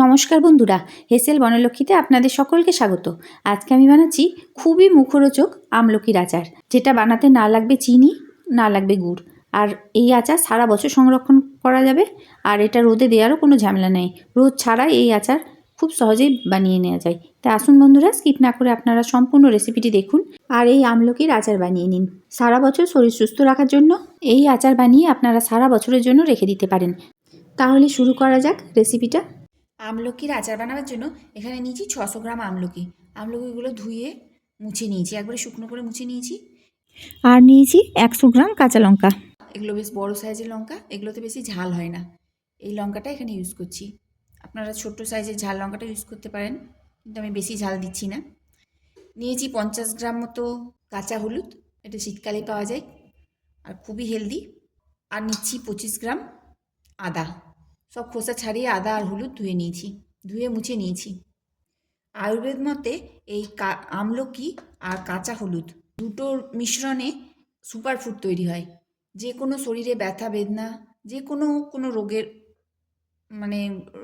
নমস্কার বন্ধুরা, হেসেল বনলক্ষ্মীতে আপনাদের সকলকে স্বাগত। আজকে আমি বানাচ্ছি খুবই মুখরোচক আমলকির আচার, যেটা বানাতে না লাগবে চিনি, না লাগবে গুড়। আর এই আচার সারা বছর সংরক্ষণ করা যাবে। আর এটা রোদে দেওয়ারও কোনো ঝামেলা নেই। রোদ ছাড়াই এই আচার খুব সহজেই বানিয়ে নেওয়া যায়। তাই আসুন বন্ধুরা, স্কিপ না করে আপনারা সম্পূর্ণ রেসিপিটি দেখুন আর এই আমলকির আচার বানিয়ে নিন। সারা বছর শরীর সুস্থ রাখার জন্য এই আচার বানিয়ে আপনারা সারা বছরের জন্য রেখে দিতে পারেন। তাহলে শুরু করা যাক রেসিপিটা। আমলকির আচার বানাবার জন্য এখানে নিয়েছি 600 গ্রাম আমলকি। আমলকিগুলো ধুয়ে মুছে নিয়েছি, একবারে শুকনো করে মুছে নিয়েছি। আর নিয়েছি 100 গ্রাম কাঁচা লঙ্কা। এগুলো বেশ বড় সাইজের লঙ্কা, এগুলোতে বেশি ঝাল হয় না। এই লঙ্কাটা এখানে ইউজ করছি। আপনারা ছোট্ট সাইজের ঝাল লঙ্কাটা ইউজ করতে পারেন, কিন্তু আমি বেশি ঝাল দিচ্ছি না। নিয়েছি 50 গ্রাম মতো কাঁচা হলুদ, এটা শীতকালে পাওয়া যায় আর খুবই হেলদি। আর নিচ্ছি 25 গ্রাম আদা। সব খোসা ছাড়িয়ে আদা আর হলুদ ধুয়ে নিয়েছি, ধুয়ে মুছে নিয়েছি। আয়ুর্বেদ মতে এই আমলকি আর কাঁচা হলুদ দুটোর মিশ্রণে সুপারফুড তৈরি হয়। যে কোনো শরীরে ব্যথা বেদনা, যে কোনো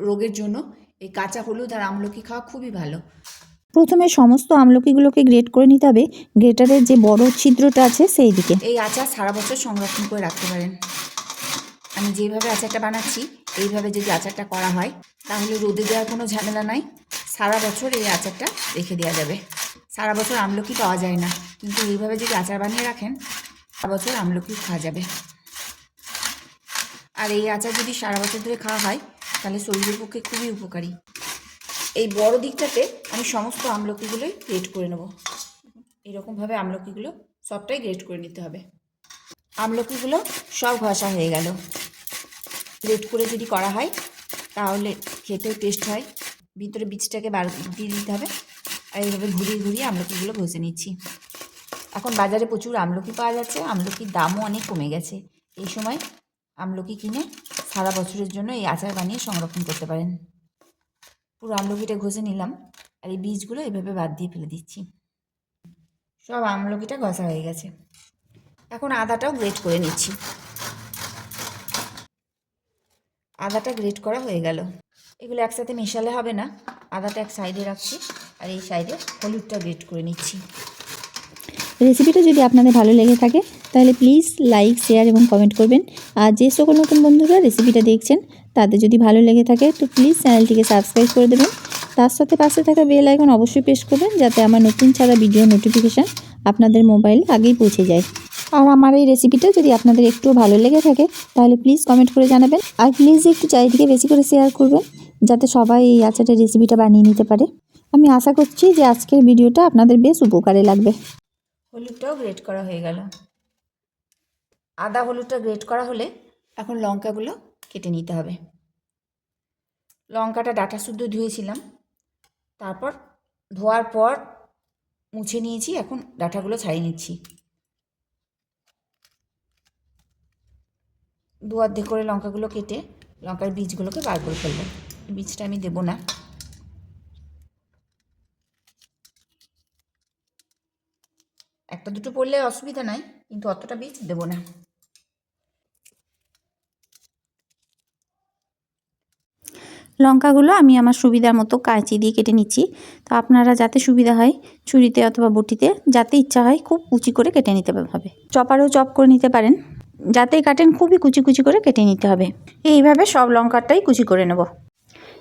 রোগের জন্য এই কাঁচা হলুদ আর আমলকি খাওয়া খুবই ভালো। প্রথমে সমস্ত আমলকিগুলোকে গ্রেট করে নিতে হবে, গ্রেটারের যে বড় ছিদ্রটা আছে সেই দিকে। এই আচার সারা বছর সংরক্ষণ করে রাখতে পারেন। আমি যেভাবে আচারটা বানাচ্ছি এইভাবে যদি আচারটা করা হয় তাহলে রোদে দেওয়ার কোনো ঝামেলা নাই। সারা বছর এই আচারটা রেখে দেওয়া যাবে। সারা বছর আমলকি পাওয়া যায় না, কিন্তু এইভাবে যদি আচার বানিয়ে রাখেন সারা বছর আমলকি খাওয়া যাবে। আর এই আচার যদি সারা বছর ধরে খাওয়া হয় তাহলে শরীরের পক্ষে খুবই উপকারী। এই বড় দিকটাতে আমি সমস্ত আমলকিগুলোই গ্রেট করে নেব। এরকমভাবে আমলকিগুলো সবটাই গ্রেট করে নিতে হবে। আমলকিগুলো সব ঘষা হয়ে গেল। গ্রেট করে যদি করা হয় তাহলে খেতেও টেস্ট হয়। ভিতরে বীজটাকে বার দিয়ে দিতে হবে। আর এইভাবে ঘুরিয়ে ঘুরিয়ে আমলকিগুলো ঘষে নিচ্ছি। এখন বাজারে প্রচুর আমলকি পাওয়া যাচ্ছে, আমলকির দামও অনেক কমে গেছে। এই সময় আমলকি কিনে সারা বছরের জন্য এই আচার বানিয়ে সংরক্ষণ করতে পারেন। পুরো আমলকিটা ঘষে নিলাম আর এই বীজগুলো এভাবে বাদ দিয়ে ফেলে দিচ্ছি। সব আমলকিটা ঘষা হয়ে গেছে। এখন আদাটাও গ্রেট করে নিচ্ছি। আদাটা গ্রেট করা হয়ে গেল। এগুলো একসাথে মেশালে হবে না, আদাটা এক সাইডে রাখছি আর এই সাইডে হলুদটা গ্রেট করে নিচ্ছি। রেসিপিটা যদি আপনাদের ভালো লেগে থাকে তাহলে প্লিজ লাইক, শেয়ার এবং কমেন্ট করবেন। আর যে সকল নতুন বন্ধুরা রেসিপিটা দেখছেন তাদের যদি ভালো লেগে থাকে তো প্লিজ চ্যানেলটিকে সাবস্ক্রাইব করে দেবেন। তার সাথে পাশে থাকা বেল আইকন অবশ্যই প্রেস করবেন, যাতে আমার নতুন ছাড়া ভিডিও নোটিফিকেশান আপনাদের মোবাইলে আগেই পৌঁছে যায়। আর আমার এই রেসিপিটা যদি আপনাদের একটুও ভালো লেগে থাকে তাহলে প্লিজ কমেন্ট করে জানাবেন। আর প্লিজ একটু চারিদিকে বেশি করে শেয়ার করবেন, যাতে সবাই এই আচারের রেসিপিটা বানিয়ে নিতে পারে। আমি আশা করছি যে আজকের ভিডিওটা আপনাদের বেশ উপকারে লাগবে। হলুদটাও গ্রেট করা হয়ে গেল। আদা হলুদটা গ্রেট করা হলে এখন লঙ্কাগুলো কেটে নিতে হবে। লঙ্কাটা ডাঁটা শুদ্ধ ধুয়েছিলাম, তারপর ধোয়ার পর মুছে নিয়েছি। এখন ডাঁটাগুলো ছাড়িয়ে নিচ্ছি। দু অর্ধেক করে লঙ্কাগুলো কেটে লঙ্কার বীজগুলোকে বার করে ফেলবো। বীজটা আমি দেবো না। একটা দুটো পড়লে অসুবিধা নাই, কিন্তু অতটা বীজ দেবো না। লঙ্কাগুলো আমি আমার সুবিধার মতো কাঁচি দিয়ে কেটে নিচ্ছি। তো আপনারা যাতে সুবিধা হয় ছুরিতে অথবা বটিতে, যাতে ইচ্ছা হয় খুব কুচি করে কেটে নিতে হবে। চপারেও চপ করে নিতে পারেন, যাতেই কাটেন খুবই কুচি কুচি করে কেটে নিতে হবে। এইভাবে সব লঙ্কাটাই কুচি করে নেব।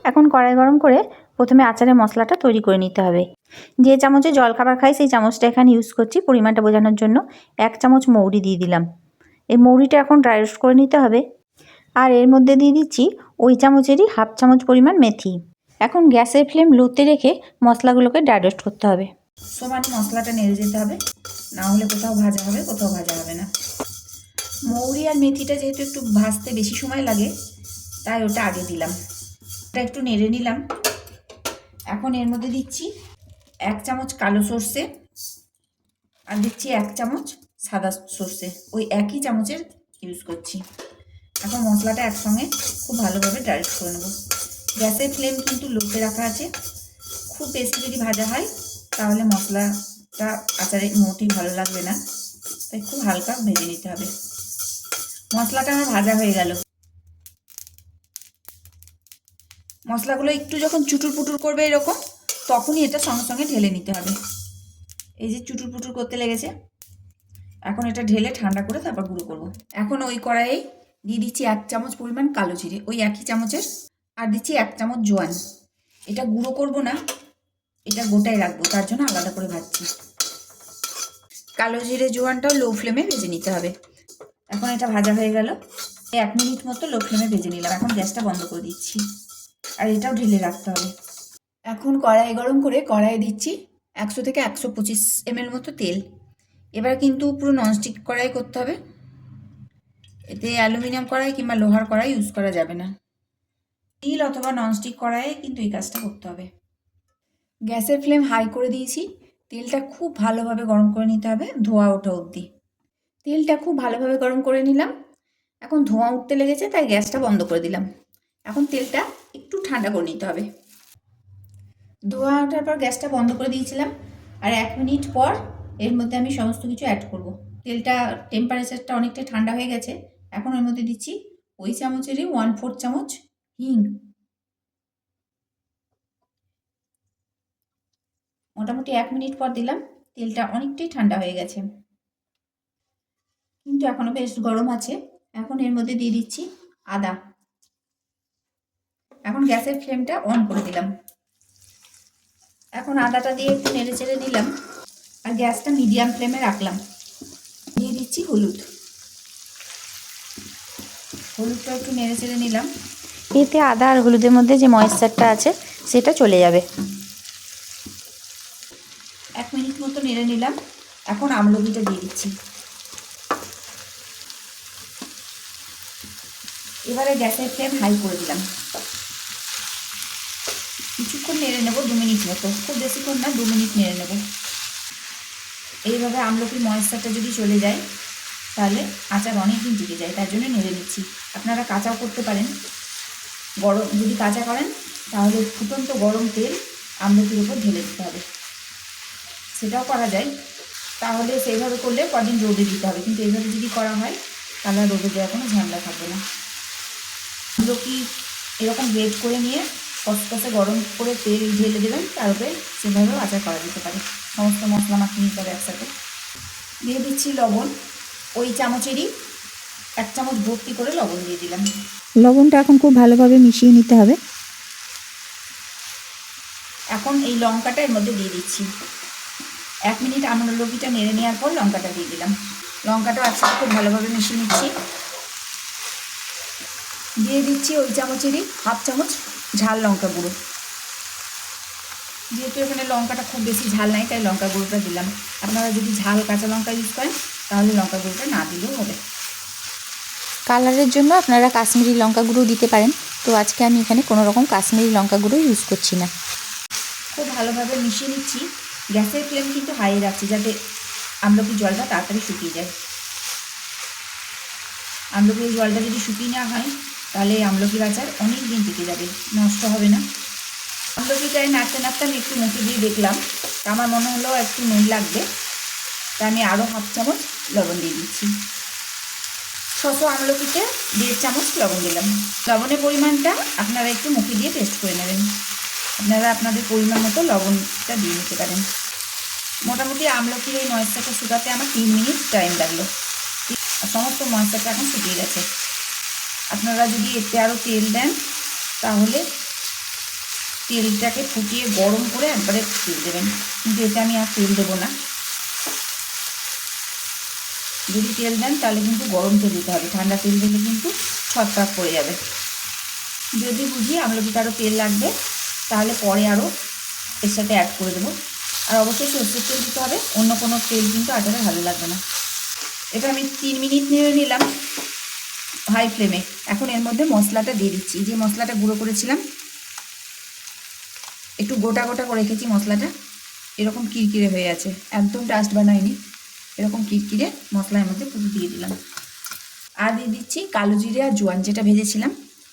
এখন কড়াই গরম করে প্রথমে আচারের মশলাটা তৈরি করে নিতে হবে। যে চামচে জলখাবার খাই সেই চামচটা এখানে ইউজ করছি পরিমাণটা বোঝানোর জন্য। 1 চামচ মৌরি দিয়ে দিলাম। এই মৌরিটা এখন ড্রাই রোস্ট করে নিতে হবে। আর এর মধ্যে দিয়ে দিচ্ছি ওই চামচেরই হাফ চামচ পরিমাণ মেথি। এখন গ্যাসের ফ্লেম লোতে রেখে মশলাগুলোকে ড্রাই রোস্ট করতে হবে। সমানে মশলাটা নেড়ে যেতে হবে, না হলে কোথাও ভাজা হবে কোথাও ভাজা হবে না। মৌরি আর মেথিটা যেহেতু একটু ভাজতে বেশি সময় লাগে তাই ওটা আগে দিলাম। ওটা একটু নেড়ে নিলাম। এখন এর মধ্যে দিচ্ছি 1 চামচ কালো সর্ষে আর দিচ্ছি 1 চামচ সাদা সর্ষে, ওই একই চামচের ইউজ করছি। এখন মশলাটা একসঙ্গে খুব ভালোভাবে ড্রাই রোস্ট করে নেব। গ্যাসের ফ্লেম কিন্তু লোতে রাখা আছে। খুব বেশি যদি ভাজা হয় তাহলে মশলাটা আচারে মোটেই ভালো লাগবে না, তাই খুব হালকা ভেজে নিতে হবে। মশলাটা আমার ভাজা হয়ে গেল। মশলাগুলো একটু যখন চুটুর পুটুর করবে এরকম, তখনই এটা সঙ্গে সঙ্গে ঢেলে নিতে হবে। এই যে চুটুর পুটুর করতে লেগেছে, এখন এটা ঢেলে ঠান্ডা করে তারপর গুঁড়ো করব। এখন ওই কড়াইয়ে দিয়ে দিচ্ছি 1 চামচ পরিমাণ কালো জিরে, ওই একই চামচের, আর দিচ্ছি 1 চামচ জোয়ান। এটা গুঁড়ো করব না, এটা গোটাই রাখবো, তার জন্য আলাদা করে ভাজছি। কালো জিরে জোয়ানটাও লো ফ্লেমে ভেজে নিতে হবে। এখন এটা ভাজা হয়ে গেল, 1 মিনিট মতো লো ফ্লেমে ভেজে নিলাম। এখন গ্যাসটা বন্ধ করে দিচ্ছি, আর এটাও ঢেলে রাখতে হবে। এখন কড়াই গরম করে কড়াইয়ে দিচ্ছি 100 থেকে 125 ml মতো তেল। এবার কিন্তু পুরো ননস্টিক কড়াই করতে হবে, এতে অ্যালুমিনিয়াম কড়াই কিংবা লোহার কড়াই ইউজ করা যাবে না। স্টিল অথবা ননস্টিক কড়াইয়ে কিন্তু এই কাজটা করতে হবে। গ্যাসের ফ্লেম হাই করে দিয়েছি, তেলটা খুব ভালোভাবে গরম করে নিতে হবে, ধোঁয়া ওঠা অবধি। তেলটা খুব ভালোভাবে গরম করে নিলাম, এখন ধোঁয়া উঠতে লেগেছে, তাই গ্যাসটা বন্ধ করে দিলাম। এখন তেলটা একটু ঠান্ডা করে নিতে হবে। ধোঁয়া ওঠার পর গ্যাসটা বন্ধ করে দিয়েছিলাম, আর 1 মিনিট পর এর মধ্যে আমি সমস্ত কিছু অ্যাড করব। তেলটা টেম্পারেচারটা অনেকটাই ঠান্ডা হয়ে গেছে। এখন এর মধ্যে দিচ্ছি ওই চামচেরই 1/4 চামচ হিং। মোটামুটি 1 মিনিট পর দিলাম, তেলটা অনেকটাই ঠান্ডা হয়ে গেছে, কিন্তু এখনও বেশ গরম আছে। এখন এর মধ্যে দিয়ে দিচ্ছি আদা। এখন গ্যাসের ফ্লেমটা অন করে দিলাম। এখন আদাটা দিয়ে একটু নেড়ে চেড়ে নিলাম, আর গ্যাসটা মিডিয়াম ফ্লেমে রাখলাম। দিয়ে দিচ্ছি হলুদ। হলুদটা একটু নেড়ে চেড়ে নিলাম। এতে আদা আর হলুদের মধ্যে যে ময়েশ্চারটা আছে সেটা চলে যাবে। 1 মিনিট মতো নেড়ে নিলাম। এখন আমলকিটা দিয়ে দিচ্ছি। এবারে গ্যাসের ফ্লেম হাই করে দিলাম। কিছুক্ষণ নেড়ে নেবো, 2 মিনিট মতো, খুব বেশিক্ষণ না, 2 মিনিট নেড়ে নেব। এইভাবে আমলকির ময়েশ্চারটা যদি চলে যায় তাহলে আচার অনেক দিন টিকে যায়, তার জন্য নেড়ে নিচ্ছি। আপনারা কাঁচাও করতে পারেন। গরম যদি কাঁচা করেন তাহলে ফুটন্ত গরম তেল আমলকির উপর ঢেলে দিতে হবে, সেটাও করা যায়। তাহলে সেইভাবে করলে কদিন রোদে দিতে হবে, কিন্তু এইভাবে যদি করা হয় তাহলে রোদে দেওয়ার কোনো ঝামেলা থাকবে না। আমলকি এরকম গ্রেট করে নিয়ে কষকষে গরম করে তেল ঢেলে দেবেন, তার উপরে সেভাবেও আচার করা যেতে পারে। সমস্ত মশলা মাখিয়ে নিতে হবে একসাথে। দিয়ে দিচ্ছি লবণ, ওই চামচেরই 1 চামচ ভর্তি করে লবণ দিয়ে দিলাম। লবণটা এখন খুব ভালোভাবে মিশিয়ে নিতে হবে। এখন এই লঙ্কাটা এর মধ্যে দিয়ে দিচ্ছি। 1 মিনিট আমলকিটা নেড়ে নেওয়ার পর লঙ্কাটা দিয়ে দিলাম। লঙ্কাটাও একসাথে খুব ভালোভাবে মিশিয়ে নিচ্ছি। দিয়ে দিচ্ছি ওই চামচেরই 1/2 চামচ ঝাল লঙ্কা গুঁড়ো। যেহেতু এখানে লঙ্কাটা খুব বেশি ঝাল নাই, তাই লঙ্কা গুঁড়োটা দিলাম। আপনারা যদি ঝাল কাঁচা লঙ্কা ইউজ করেন তাহলে লঙ্কা গুঁড়োটা না দিলেও হবে। কালারের জন্য আপনারা কাশ্মীরি লঙ্কা গুঁড়ো দিতে পারেন, তো আজকে আমি এখানে কোনো রকম কাশ্মীরি লঙ্কা গুঁড়ো ইউজ করছি না। খুব ভালোভাবে মিশিয়ে নিচ্ছি। গ্যাসের ফ্লেম কিন্তু হাই রাখছি, যাতে আমলকির জলটা তাড়াতাড়ি শুকিয়ে যায়। আমলকির জলটা যদি শুকিয়ে না হয় তাহলে আমলকির আচার অনেক দিন টিকে যাবে, নষ্ট হবে না। আমলকিটায় নাড়তে নাড়তে আমি একটু মুখে দিয়ে দেখলাম, তা আমার মনে হলো একটু নুন লাগবে, তা আমি আরও 1/2 চামচ লবণ দিয়ে দিচ্ছি। 600 আমলকিতে 1.5 চামচ লবণ দিলাম। লবণের পরিমাণটা আপনারা একটু মুখে দিয়ে টেস্ট করে নেবেন। আপনারা আপনাদের পরিমাণ মতো লবণটা দিয়ে নিতে পারেন। মোটামুটি আমলকির এই ময়েশ্চারটা শুকাতে আমার 3 মিনিট টাইম লাগলো, আর সমস্ত ময়েশ্চারটা এখন শুকিয়ে গেছে। আপনারা যদি এতে আরও তেল দেন তাহলে তেলটাকে ফুটিয়ে গরম করে একবারে তেল দেবেন, কিন্তু এতে আমি আর তেল দেবো না। যদি তেল দেন তাহলে কিন্তু গরম তেল দিতে হবে, ঠান্ডা তেল দিলে কিন্তু ছটফট পড়ে যাবে। যদি বুঝি আমলকিটা আরও তেল লাগবে তাহলে পরে আরও এর সাথে অ্যাড করে দেবো। আর অবশ্যই সরষের তেল দিতে হবে, অন্য কোনো তেল কিন্তু আচারে ভালো লাগবে না। এটা আমি 3 মিনিট নেড়ে নিলাম হাই ফ্লেমে। এখন এর মধ্যে মশলাটা দিয়ে দিচ্ছি, যে মশলাটা গুঁড়ো করেছিলাম। একটু গোটা গোটা করে রেখেছি মশলাটা, এরকম কিরকিরে হয়ে আছে, একদম ডাস্ট বানায়নি, এরকম কিরকিরে মশলা এর মধ্যে পুরো দিয়ে দিলাম। আর দিয়ে দিচ্ছি কালো জিরে আর জোয়ান, যেটা ভেজেছিলাম,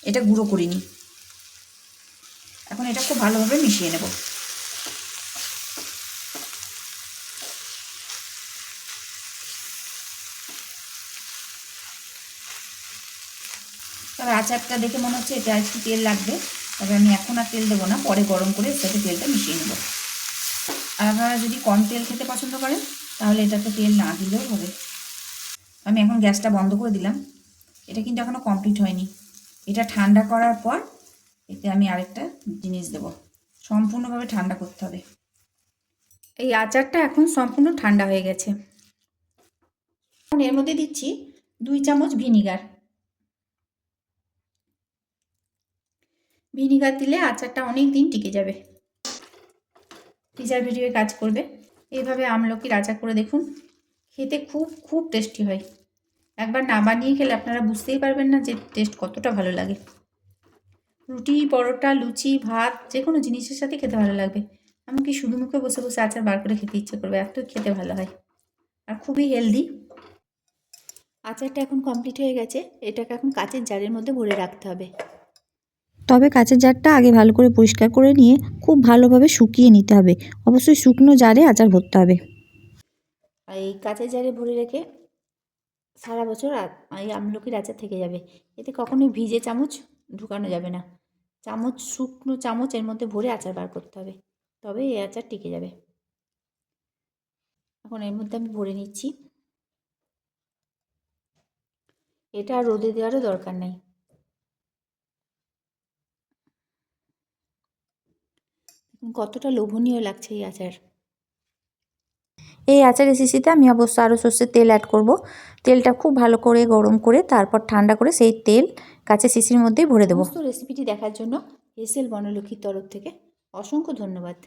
এটা গুঁড়ো করিনি। এখন এটা খুব ভালোভাবে মিশিয়ে নেব। তবে আচারটা দেখে মনে হচ্ছে এটা একটু তেল লাগবে, তবে আমি এখন আর তেল দেবো না, পরে গরম করে এর সাথে তেলটা মিশিয়ে নেব। আর আপনারা যদি কম তেল খেতে পছন্দ করেন তাহলে এটাতে তেল না দিলেও হবে। আমি এখন গ্যাসটা বন্ধ করে দিলাম। এটা কিন্তু এখনও কমপ্লিট হয়নি। এটা ঠান্ডা করার পর এতে আমি আরেকটা জিনিস দেব, সম্পূর্ণভাবে ঠান্ডা করতে হবে। এই আচারটা এখন সম্পূর্ণ ঠান্ডা হয়ে গেছে। এখন এর মধ্যে দিচ্ছি 2 চামচ ভিনিগার। ভিনিগার দিলে আচারটা অনেক দিন টিকে যাবে, প্রিজারভেটিভে কাজ করবে। এইভাবে আমলকির আচার করে দেখুন, খেতে খুব খুব টেস্টি হয়। একবার না বানিয়ে খেলে আপনারা বুঝতেই পারবেন না যে টেস্ট কতটা ভালো লাগে। রুটি, পরোটা, লুচি, ভাত যে কোনো জিনিসের সাথে খেতে ভালো লাগবে। এমনকি শুধু মুখে বসে বসে আচার বার করে খেতে ইচ্ছে করবে, এত খেতে ভালো হয় আর খুবই হেলদি। আচারটা এখন কমপ্লিট হয়ে গেছে। এটাকে এখন কাচের জারের মধ্যে ভরে রাখতে হবে। তবে কাচের জারটা আগে ভালো করে পরিষ্কার করে নিয়ে খুব ভালোভাবে শুকিয়ে নিতে হবে। অবশ্যই শুকনো জারে আচার ভরতে হবে। আর এই কাচের জারে ভরে রেখে সারা বছর এই আমলকির আচার থেকে যাবে। এতে কখনোই ভিজে চামচ ঢুকানো যাবে না। চামচ, শুকনো চামচ এর মধ্যে ভরে আচার বার করতে হবে, তবে এই আচার টিকে যাবে। এখন এর মধ্যে আমি ভরে নিচ্ছি। এটা আর রোদে দেওয়ারও দরকার নেই। কতটা লোভনীয় লাগছে এই আচার। এই আচারের শিশিতে আমি অবশ্য আরও সর্ষের তেল অ্যাড করব। তেলটা খুব ভালো করে গরম করে তারপর ঠান্ডা করে সেই তেল কাচের শিশির মধ্যেই ভরে দেবো। সমস্ত রেসিপিটি দেখার জন্য এসএল বনলক্ষ্মীর তরফ থেকে অসংখ্য ধন্যবাদ।